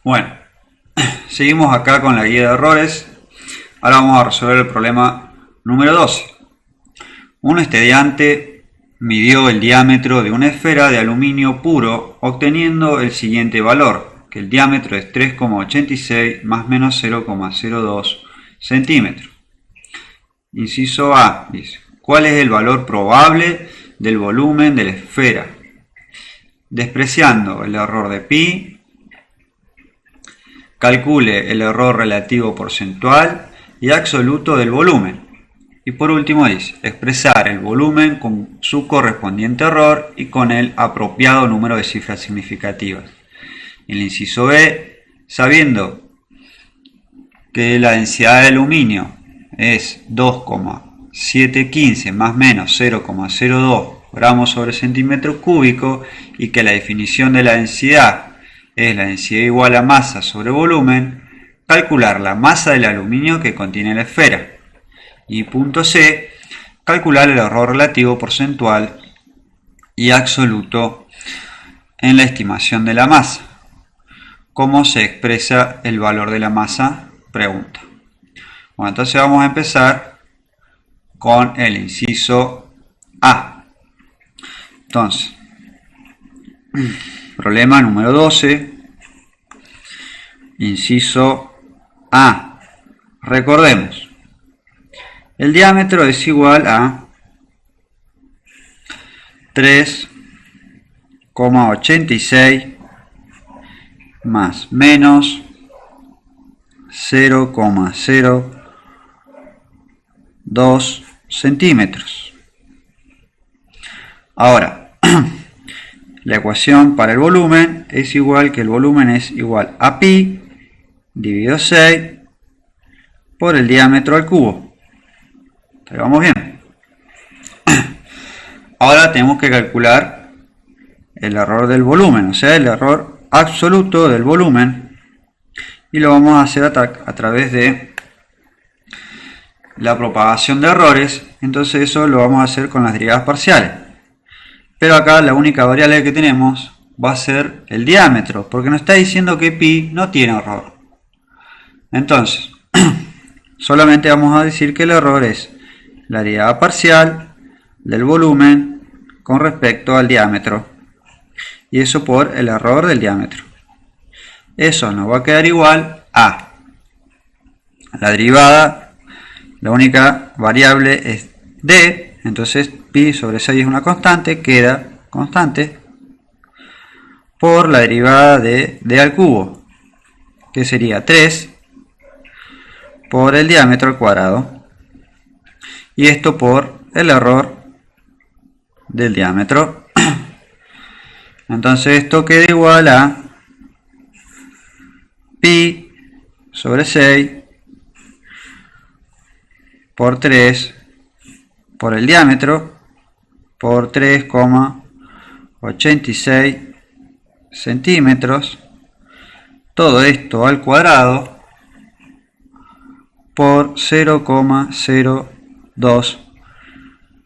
Bueno, seguimos acá con la guía de errores. Ahora vamos a resolver el problema número 12. Un estudiante midió el diámetro de una esfera de aluminio puro obteniendo el siguiente valor, que el diámetro es 3,86 más menos 0,02 centímetros. Inciso A dice, ¿cuál es el valor probable del volumen de la esfera? Despreciando el error de pi, calcule el error relativo porcentual y absoluto del volumen. Y por último dice, expresar el volumen con su correspondiente error y con el apropiado número de cifras significativas. En el inciso B, sabiendo que la densidad de aluminio es 2,715 más menos 0,02 gramos sobre centímetro cúbico y que la definición de la densidad es la densidad igual a masa sobre volumen, calcular la masa del aluminio que contiene la esfera. Y punto C, calcular el error relativo porcentual y absoluto en la estimación de la masa. ¿Cómo se expresa el valor de la masa? Pregunta. Bueno, entonces vamos a empezar con el inciso A. Entonces, problema número 12, inciso A. Recordemos, el diámetro es igual a 3,86 más menos 0,02 centímetros. Ahora, la ecuación para el volumen es igual que el volumen es igual a pi dividido 6 por el diámetro al cubo. ¿Vamos bien? Ahora tenemos que calcular el error del volumen, o sea, el error absoluto del volumen, y lo vamos a hacer a través de la propagación de errores. Entonces eso lo vamos a hacer con las derivadas parciales. Pero acá la única variable que tenemos va a ser el diámetro, porque nos está diciendo que pi no tiene error. Entonces, solamente vamos a decir que el error es la derivada parcial del volumen con respecto al diámetro. Y eso por el error del diámetro. Eso nos va a quedar igual a la derivada, la única variable es d, entonces pi sobre 6 es una constante, queda constante, por la derivada de d al cubo, que sería 3 por el diámetro al cuadrado, y esto por el error del diámetro. Entonces esto queda igual a pi sobre 6 por 3 por el diámetro por 3,86 centímetros, todo esto al cuadrado por 0,02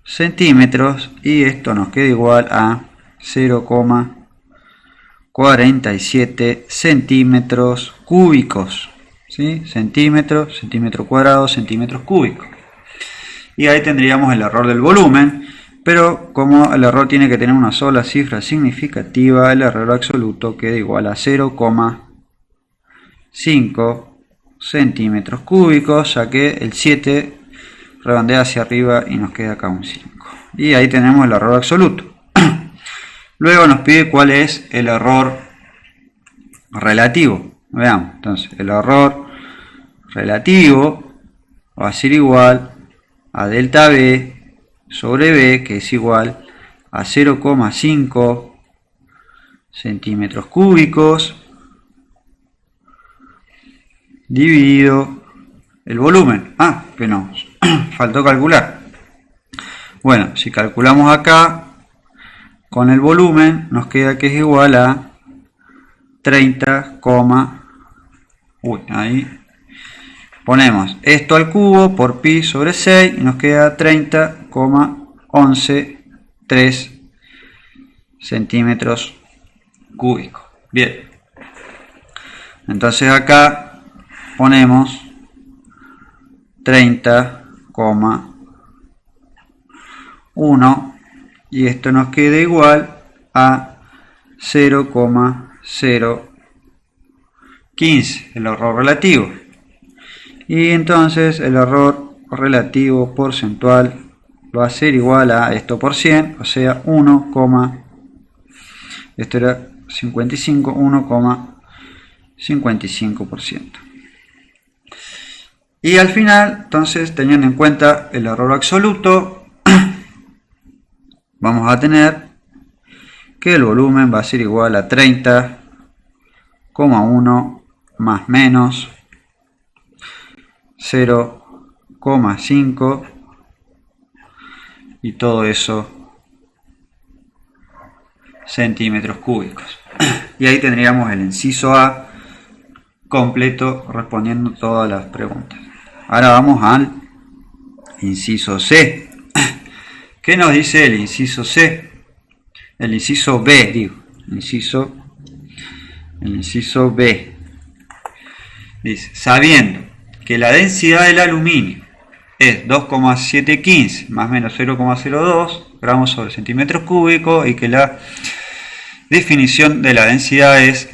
centímetros, y esto nos queda igual a 0,47 centímetros cúbicos, ¿sí? Centímetro cuadrado, centímetros cúbicos. Y ahí tendríamos el error del volumen, pero como el error tiene que tener una sola cifra significativa, el error absoluto queda igual a 0,5 centímetros cúbicos, ya que el 7 redondea hacia arriba y nos queda acá un 5. Y ahí tenemos el error absoluto. Luego nos pide cuál es el error relativo. Veamos, entonces el error relativo va a ser igual a delta B sobre B, que es igual a 0,5 centímetros cúbicos dividido el volumen. Que no, faltó calcular. Bueno, si calculamos acá con el volumen, nos queda que es igual a 30, ahí ponemos esto al cubo por pi sobre 6 y nos queda 30,113 centímetros cúbicos. Bien. Entonces acá ponemos 30,1 y esto nos queda igual a 0,015, el error relativo. Y entonces el error relativo porcentual va a ser igual a esto por 100, o sea 1, esto era 55, 1,55%. Y al final, entonces, teniendo en cuenta el error absoluto, vamos a tener que el volumen va a ser igual a 30,1 más menos 0,5 y todo eso centímetros cúbicos. Y ahí tendríamos el inciso A completo respondiendo todas las preguntas. Ahora vamos al inciso C. ¿Qué nos dice el inciso C? El inciso B, digo. El inciso B. Dice, sabiendo que la densidad del aluminio es 2,715 más o menos 0,02 gramos sobre centímetros cúbicos y que la definición de la densidad es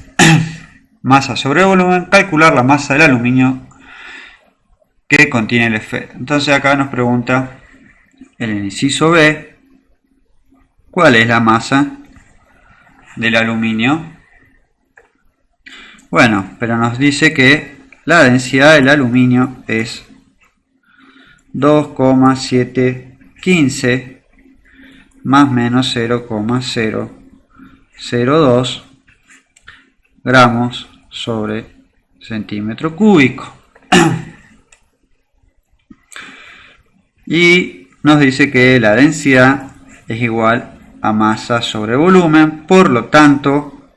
masa sobre volumen, calcular la masa del aluminio que contiene la esfera. Entonces acá nos pregunta en el inciso B, ¿cuál es la masa del aluminio? Bueno, pero nos dice que la densidad del aluminio es 2,715 más o menos 0,002 gramos sobre centímetro cúbico. Y nos dice que la densidad es igual a masa sobre volumen, por lo tanto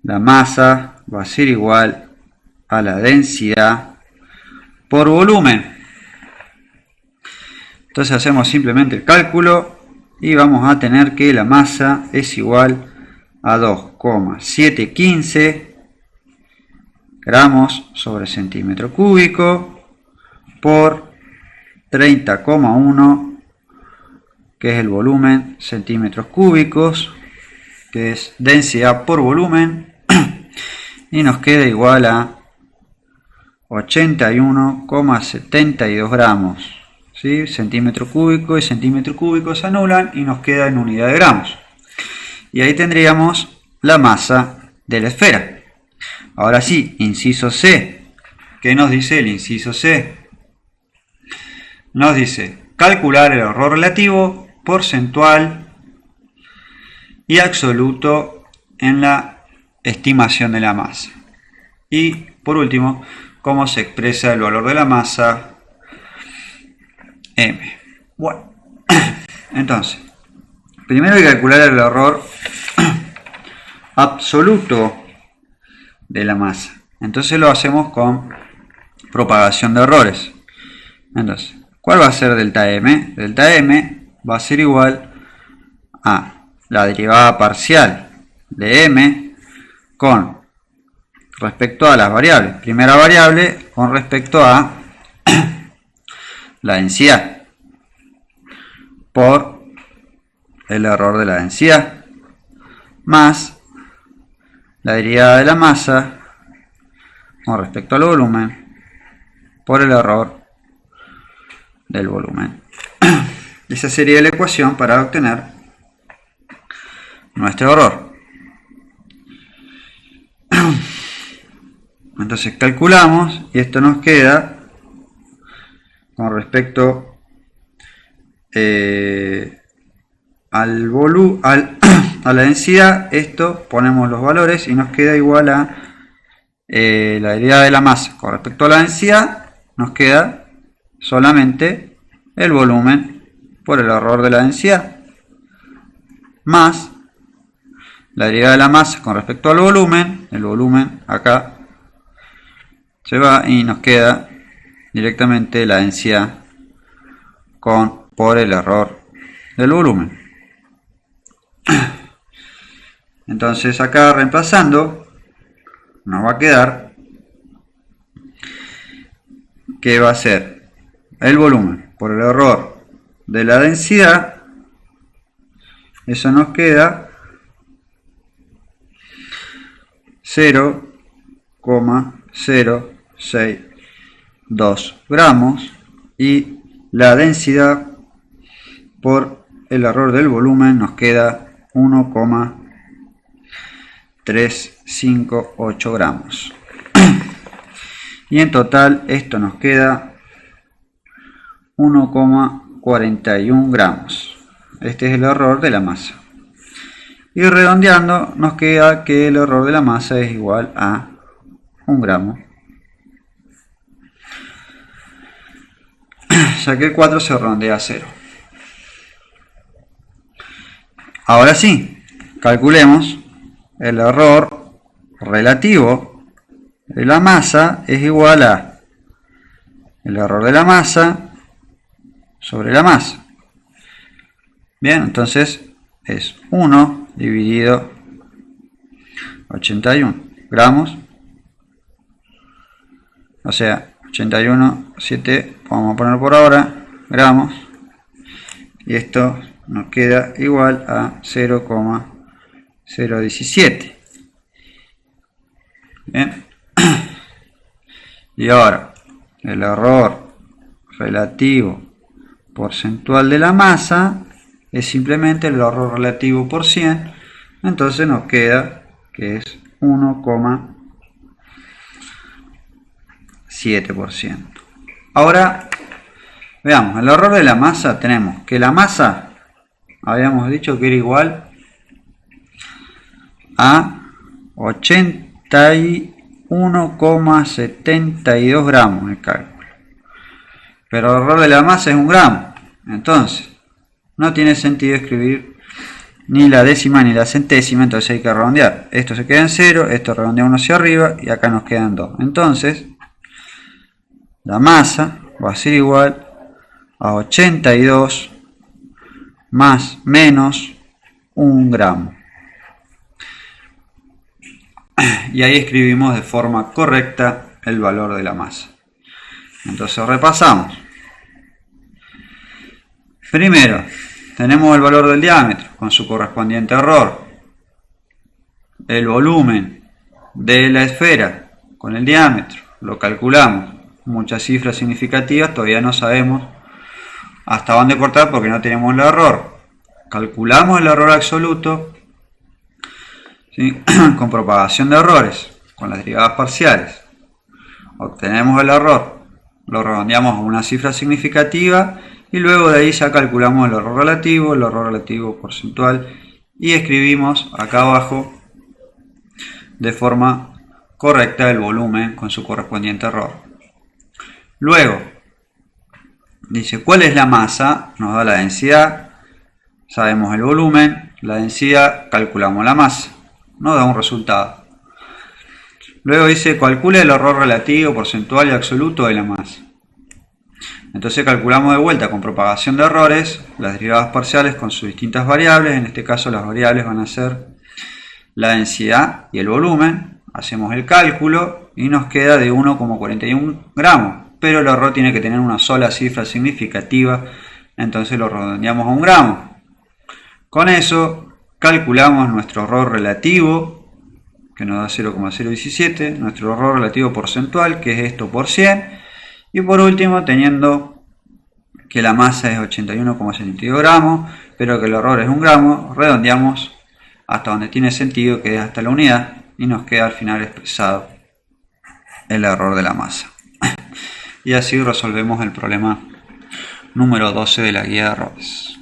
la masa va a ser igual a la densidad por volumen. Entonces hacemos simplemente el cálculo y vamos a tener que la masa es igual a 2,715 gramos sobre centímetro cúbico por 30,1, que es el volumen, centímetros cúbicos, que es densidad por volumen, y nos queda igual a 81,72 gramos. ¿Sí? Centímetro cúbico y centímetro cúbico se anulan y nos queda en unidad de gramos. Y ahí tendríamos la masa de la esfera. Ahora sí, inciso C. ¿Qué nos dice el inciso C? Nos dice calcular el error relativo, porcentual y absoluto en la estimación de la masa. Y por último, cómo se expresa el valor de la masa M. Bueno, entonces, primero hay que calcular el error absoluto de la masa. Entonces lo hacemos con propagación de errores. Entonces, ¿cuál va a ser delta M? Delta M va a ser igual a la derivada parcial de M con respecto a las variables. Primera variable con respecto a la densidad por el error de la densidad más la derivada de la masa con respecto al volumen por el error del volumen. Esa sería la ecuación para obtener nuestro error. Entonces calculamos y esto nos queda con respecto a la densidad. Esto ponemos los valores y nos queda igual a la derivada de la masa con respecto a la densidad. Nos queda solamente el volumen por el error de la densidad más la derivada de la masa con respecto al volumen. El volumen acá se va y nos queda directamente la densidad por el error del volumen. Entonces acá reemplazando nos va a quedar que va a ser el volumen por el error de la densidad. Eso nos queda 0,062 gramos, y la densidad por el error del volumen nos queda 1,358 gramos. Y en total esto nos queda 1,41 gramos. Este es el error de la masa. Y redondeando nos queda que el error de la masa es igual a 1 gramo. Ya que el 4 se redondea a 0. Ahora sí, calculemos el error relativo de la masa es igual a el error de la masa sobre la masa. Bien, entonces es 1 dividido 81 gramos, o sea, 81,7 vamos a poner por ahora, gramos, y esto nos queda igual a 0,017. Bien. Y ahora el error relativo porcentual de la masa es simplemente el error relativo por 100, entonces nos queda que es 1,7%. Ahora veamos, el error de la masa, tenemos que la masa habíamos dicho que era igual a 81,72 gramos el cálculo, pero el error de la masa es 1 gramo, entonces no tiene sentido escribir ni la décima ni la centésima, entonces hay que redondear. Esto se queda en 0, esto redondea 1 hacia arriba y acá nos quedan 2. Entonces la masa va a ser igual a 82 más menos 1 gramo. Y ahí escribimos de forma correcta el valor de la masa. Entonces repasamos. Primero, tenemos el valor del diámetro con su correspondiente error. El volumen de la esfera con el diámetro, lo calculamos. Muchas cifras significativas, todavía no sabemos hasta dónde cortar porque no tenemos el error. Calculamos el error absoluto, ¿sí? Con propagación de errores, con las derivadas parciales. Obtenemos el error, lo redondeamos a una cifra significativa y luego de ahí ya calculamos el error relativo porcentual y escribimos acá abajo de forma correcta el volumen con su correspondiente error. Luego dice cuál es la masa, nos da la densidad, sabemos el volumen, la densidad, calculamos la masa, nos da un resultado. Luego dice calcule el error relativo, porcentual y absoluto de la masa. Entonces calculamos de vuelta con propagación de errores las derivadas parciales con sus distintas variables. En este caso las variables van a ser la densidad y el volumen. Hacemos el cálculo y nos queda de 1,41 gramos. Pero el error tiene que tener una sola cifra significativa, entonces lo redondeamos a 1 gramo. Con eso calculamos nuestro error relativo, que nos da 0,017, nuestro error relativo porcentual, que es esto por 100, y por último, teniendo que la masa es 81,72 gramos, pero que el error es 1 gramo, redondeamos hasta donde tiene sentido, que es hasta la unidad, y nos queda al final expresado el error de la masa. Y así resolvemos el problema número 12 de la guía de errores.